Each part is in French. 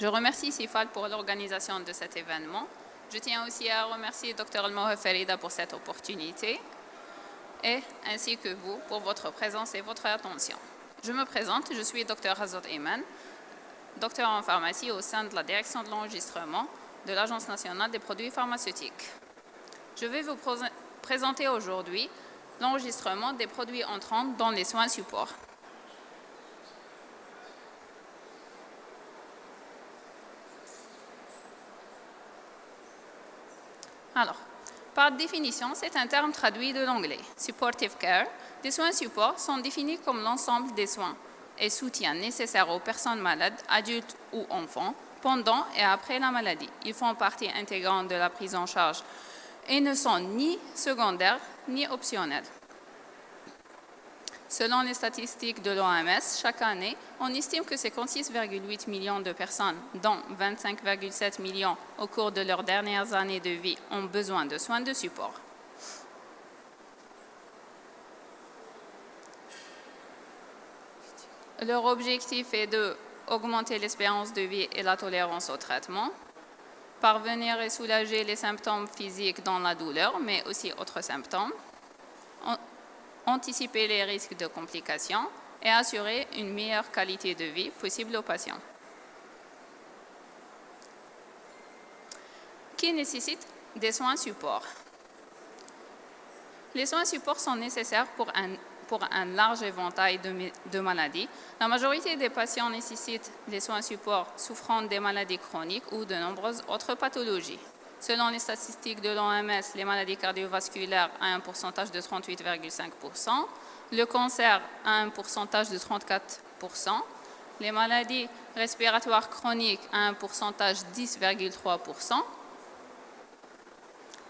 Je remercie CIFAL pour l'organisation de cet événement. Je tiens aussi à remercier Dr. Almoha Farida pour cette opportunité et ainsi que vous pour votre présence et votre attention. Je me présente, je suis Dr. Hazot Iman, docteur en pharmacie au sein de la direction de l'enregistrement de l'Agence nationale des produits pharmaceutiques. Je vais vous présenter aujourd'hui l'enregistrement des produits entrants dans les soins supports. Alors, par définition, c'est un terme traduit de l'anglais. Supportive care. Des soins supports sont définis comme l'ensemble des soins et soutiens nécessaires aux personnes malades, adultes ou enfants, pendant et après la maladie. Ils font partie intégrante de la prise en charge et ne sont ni secondaires ni optionnels. Selon les statistiques de l'OMS, chaque année, on estime que 56,8 millions de personnes, dont 25,7 millions au cours de leurs dernières années de vie, ont besoin de soins de support. Leur objectif est d'augmenter l'espérance de vie et la tolérance au traitement, parvenir et soulager les symptômes physiques dans la douleur, mais aussi autres symptômes, anticiper les risques de complications et assurer une meilleure qualité de vie possible aux patients. Qui nécessite des soins supports? Les soins supports sont nécessaires pour un large éventail de maladies. La majorité des patients nécessitent des soins supports souffrant des maladies chroniques ou de nombreuses autres pathologies. Selon les statistiques de l'OMS, les maladies cardiovasculaires ont un pourcentage de 38,5%, le cancer a un pourcentage de 34%, les maladies respiratoires chroniques ont un pourcentage de 10,3%,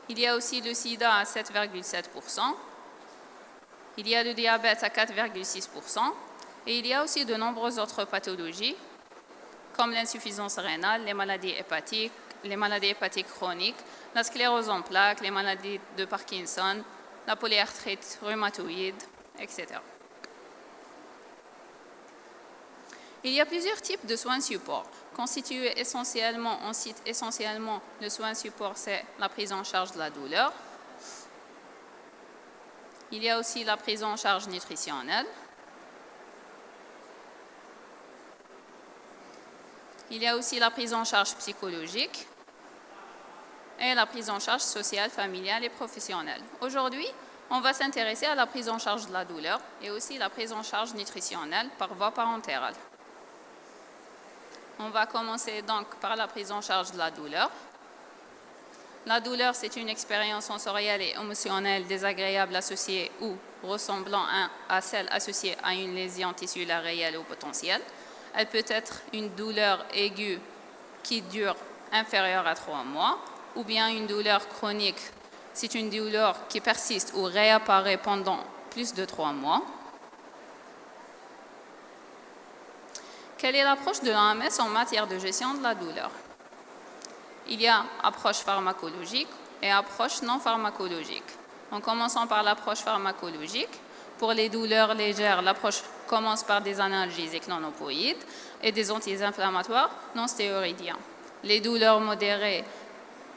il y a aussi le sida à 7,7%, il y a le diabète à 4,6% et il y a aussi de nombreuses autres pathologies comme l'insuffisance rénale, les maladies hépatiques chroniques, la sclérose en plaques, les maladies de Parkinson, la polyarthrite rhumatoïde, etc. Il y a plusieurs types de soins support. Constitué essentiellement, on cite essentiellement le soin support, c'est la prise en charge de la douleur. Il y a aussi la prise en charge nutritionnelle. Il y a aussi la prise en charge psychologique et la prise en charge sociale, familiale et professionnelle. Aujourd'hui, on va s'intéresser à la prise en charge de la douleur et aussi la prise en charge nutritionnelle par voie parentérale. On va commencer donc par la prise en charge de la douleur. La douleur, c'est une expérience sensorielle et émotionnelle désagréable associée ou ressemblant à celle associée à une lésion tissulaire réelle ou potentielle. Elle peut être une douleur aiguë qui dure inférieure à 3 mois ou bien une douleur chronique. C'est une douleur qui persiste ou réapparaît pendant plus de 3 mois. Quelle est l'approche de l'OMS en matière de gestion de la douleur? Il y a approche pharmacologique et approche non pharmacologique. En commençant par l'approche pharmacologique, pour les douleurs légères, l'approche commence par des analgésiques non opioïdes et des anti-inflammatoires non stéroïdiens. Les douleurs modérées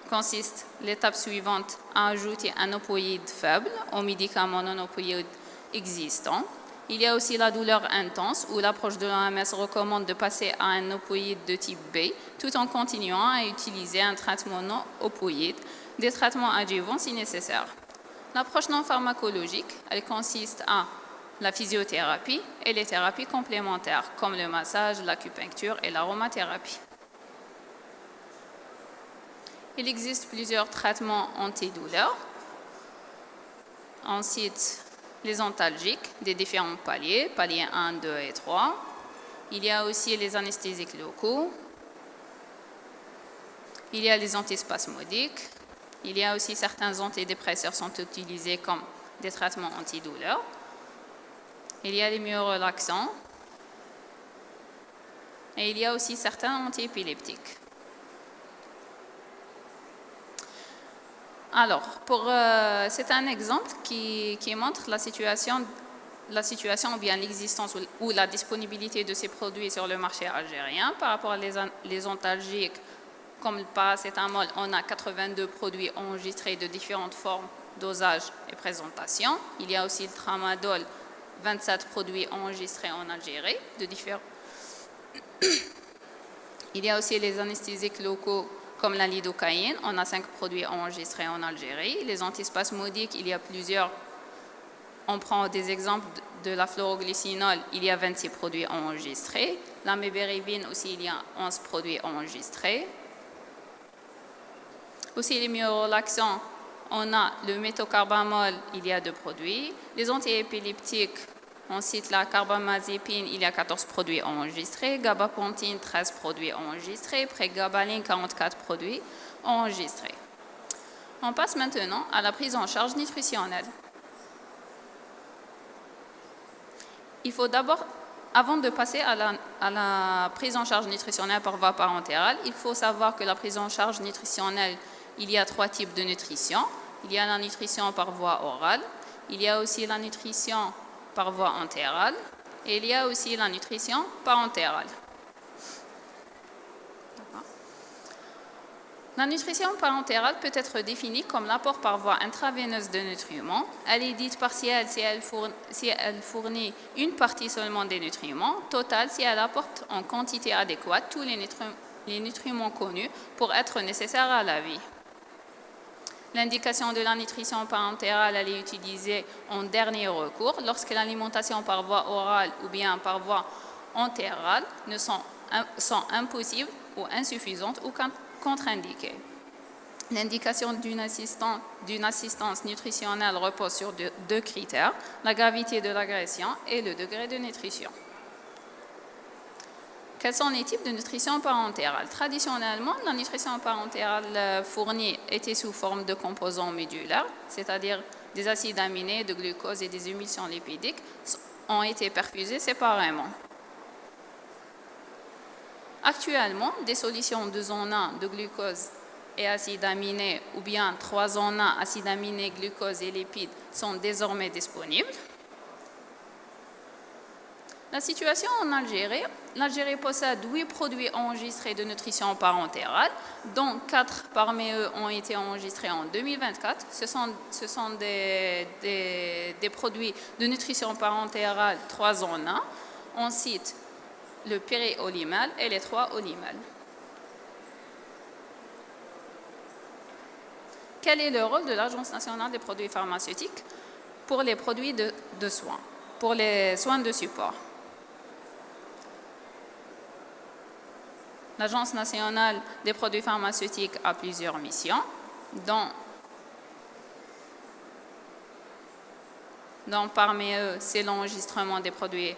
consistent, l'étape suivante, à ajouter un opioïde faible aux médicaments non opioïdes existants. Il y a aussi la douleur intense où l'approche de l'OMS recommande de passer à un opioïde de type B tout en continuant à utiliser un traitement non opioïde, des traitements adjuvants si nécessaire. L'approche non pharmacologique, elle consiste à la physiothérapie et les thérapies complémentaires comme le massage, l'acupuncture et l'aromathérapie. Il existe plusieurs traitements antidouleurs. On cite les antalgiques des différents paliers 1, 2 et 3. Il y a aussi les anesthésiques locaux. Il y a les antispasmodiques. Il y a aussi certains antidépresseurs sont utilisés comme des traitements antidouleurs. Il y a les myorelaxants. Et il y a aussi certains antiépileptiques. Alors, c'est un exemple qui montre la situation la situation ou bien l'existence ou la disponibilité de ces produits sur le marché algérien. Par rapport à les antalgiques, comme le paracétamol, on a 82 produits enregistrés de différentes formes, dosages et présentations. Il y a aussi le tramadol, 27 produits enregistrés en Algérie de différents. Il y a aussi les anesthésiques locaux comme la lidocaïne. On a 5 produits enregistrés en Algérie. Les antispasmodiques, il y a plusieurs. On prend des exemples de la fluoroglycinol, il y a 26 produits enregistrés. La mébérivine aussi, il y a 11 produits enregistrés. Aussi les myorelaxants, on a le méthocarbamol, il y a 2 produits. Les antiépileptiques, on cite la carbamazépine, il y a 14 produits enregistrés. Gabapontine, 13 produits enregistrés. Prégabalin, 44 produits enregistrés. On passe maintenant à la prise en charge nutritionnelle. Il faut d'abord, avant de passer à la prise en charge nutritionnelle par voie parentérale, il faut savoir que la prise en charge nutritionnelle, il y a 3 types de nutrition. Il y a la nutrition par voie orale, il y a aussi la nutrition par voie entérale et il y a aussi la nutrition parentérale. La nutrition parentérale peut être définie comme l'apport par voie intraveineuse de nutriments. Elle est dite partielle si elle fournit une partie seulement des nutriments, totale si elle apporte en quantité adéquate tous les nutriments connus pour être nécessaires à la vie. L'indication de la nutrition parentérale, elle est utilisée en dernier recours lorsque l'alimentation par voie orale ou bien par voie entérale sont impossibles ou insuffisantes ou contre-indiquées. L'indication d'une assistance nutritionnelle repose sur 2 critères, la gravité de l'agression et le degré de nutrition. Quels sont les types de nutrition parentérale? Traditionnellement, la nutrition parentérale fournie était sous forme de composants médulaires, c'est-à-dire des acides aminés, de glucose et des émulsions lipidiques ont été perfusés séparément. Actuellement, des solutions 2 en 1 de glucose et acides aminés ou bien 3 en 1 acides aminés, glucose et lipides sont désormais disponibles. La situation en Algérie, l'Algérie possède 8 produits enregistrés de nutrition parentérale, dont 4 parmi eux ont été enregistrés en 2024. Ce sont des produits de nutrition parentérale 3 en 1. On cite le péri-olimal et les 3 olimal. Quel est le rôle de l'Agence nationale des produits pharmaceutiques pour les produits de soins, pour les soins de support? L'Agence nationale des produits pharmaceutiques a plusieurs missions, dont parmi eux, c'est l'enregistrement des produits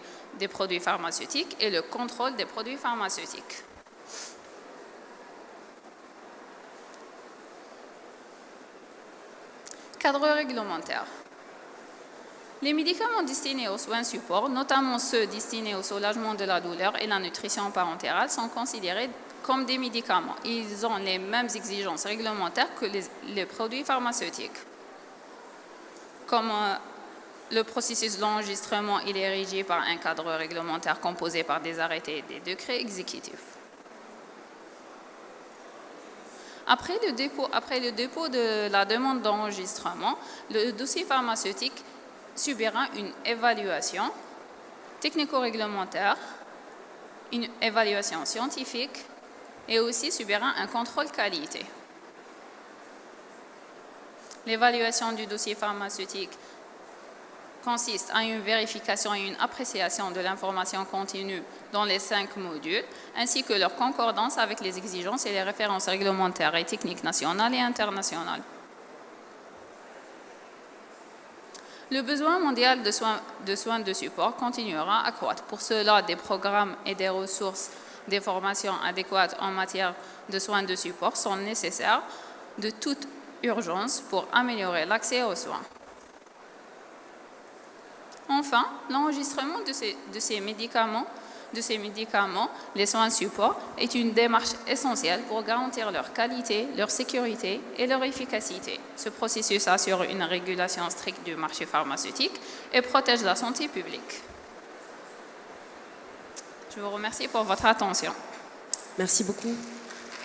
pharmaceutiques et le contrôle des produits pharmaceutiques. Cadre réglementaire. Les médicaments destinés aux soins support, notamment ceux destinés au soulagement de la douleur et la nutrition parentérale, sont considérés comme des médicaments. Ils ont les mêmes exigences réglementaires que les produits pharmaceutiques. Comme le processus d'enregistrement, il est régi par un cadre réglementaire composé par des arrêtés et des décrets exécutifs. Après le dépôt de la demande d'enregistrement, le dossier pharmaceutique subira une évaluation technico-réglementaire, une évaluation scientifique et aussi subira un contrôle qualité. L'évaluation du dossier pharmaceutique consiste à une vérification et une appréciation de l'information contenue dans les 5 modules, ainsi que leur concordance avec les exigences et les références réglementaires et techniques nationales et internationales. Le besoin mondial de soins de support continuera à croître. Pour cela, des programmes et des ressources, des formations adéquates en matière de soins de support sont nécessaires de toute urgence pour améliorer l'accès aux soins. Enfin, l'enregistrement de ces médicaments de ces médicaments, les soins support, est une démarche essentielle pour garantir leur qualité, leur sécurité et leur efficacité. Ce processus assure une régulation stricte du marché pharmaceutique et protège la santé publique. Je vous remercie pour votre attention. Merci beaucoup.